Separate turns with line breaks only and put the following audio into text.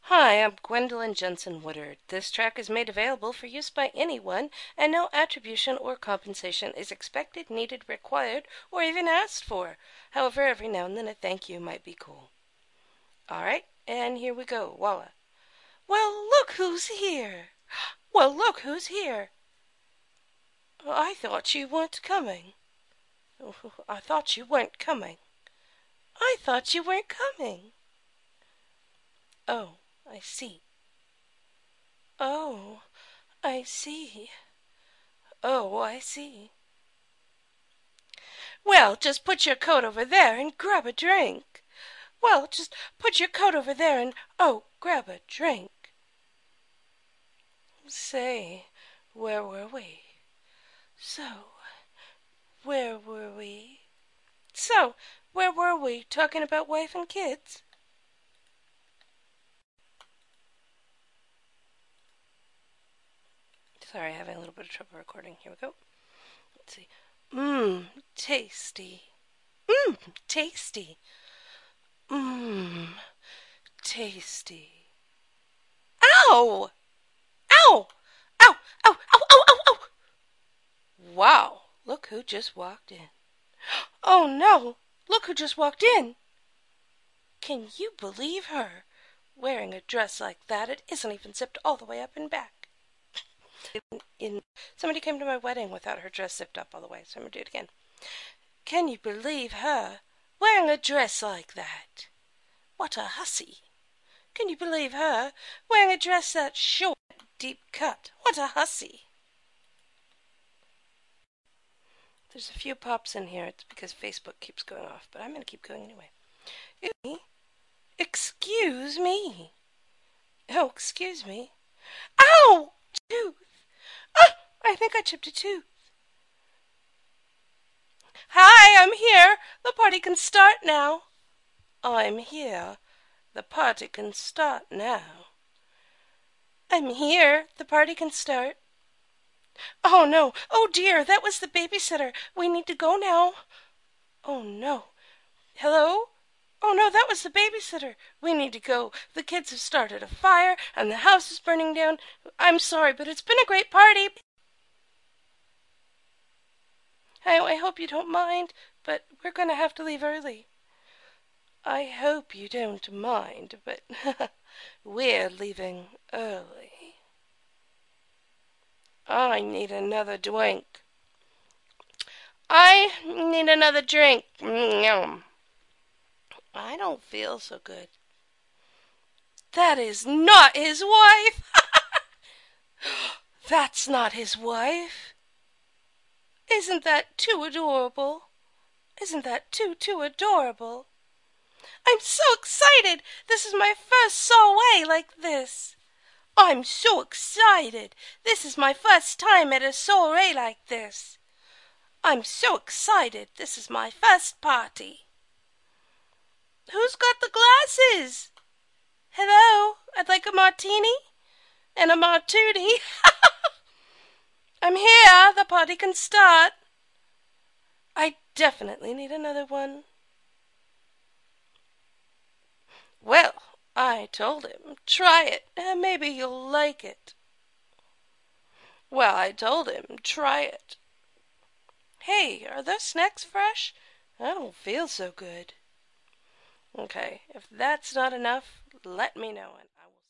Hi, I'm Gwendolyn Jensen Woodard. This track is made available for use by anyone, and no attribution or compensation is expected, needed, required, or even asked for. However, every now and then a thank you might be cool. Alright, and here we go. Walla. Well, look who's here! Well, look who's here! I thought you weren't coming. I thought you weren't coming. I thought you weren't coming. Oh, I see. Oh, I see. Oh, I see. Well, just put your coat over there and grab a drink. Well, just put your coat over there and, oh, grab a drink. Say, where were we? Where were we? Where were we? Talking about wife and kids? Sorry, having a little bit of trouble recording. Here we go. Let's see. Tasty. Tasty. Tasty. Ow! Ow! Ow! Ow! Ow! Ow! Ow! Ow! Wow! Look who just walked in. Oh no! Look who just walked in! Can you believe her? Wearing a dress like that, it isn't even zipped all the way up and back. Somebody came to my wedding without her dress zipped up all the way, so I'm gonna do it again. Can you believe her? Wearing a dress like that? What a hussy! Can you believe her? Wearing a dress that short, deep cut? What a hussy! There's a few pops in here. It's because Facebook keeps going off, but I'm going to keep going anyway. Excuse me. Oh, excuse me. Ow! Tooth! Oh, I think I chipped a tooth. Hi, I'm here. The party can start now. I'm here. The party can start now. I'm here. The party can start. Oh no! Oh dear! That was the babysitter. We need to go now. Oh no! Hello? Oh no, that was the babysitter. We need to go. The kids have started a fire and the house is burning down. I'm sorry, but it's been a great party. I hope you don't mind, but we're going to have to leave early. I hope you don't mind, but we're leaving early. I need another drink. I need another drink. I don't feel so good. That is not his wife. That's not his wife. Isn't that too adorable? Isn't that too adorable? I'm so excited. This is my first soiree like this. I'm so excited. This is my first time at a soiree like this. I'm so excited. This is my first party. Who's got the glasses? Hello, I'd like a martini and a martini. I'm here. The party can start. I definitely need another one. Well, I told him, try it, and maybe you'll like it. Well, I told him, try it. Hey, are those snacks fresh? I don't feel so good. Okay, if that's not enough, let me know and I will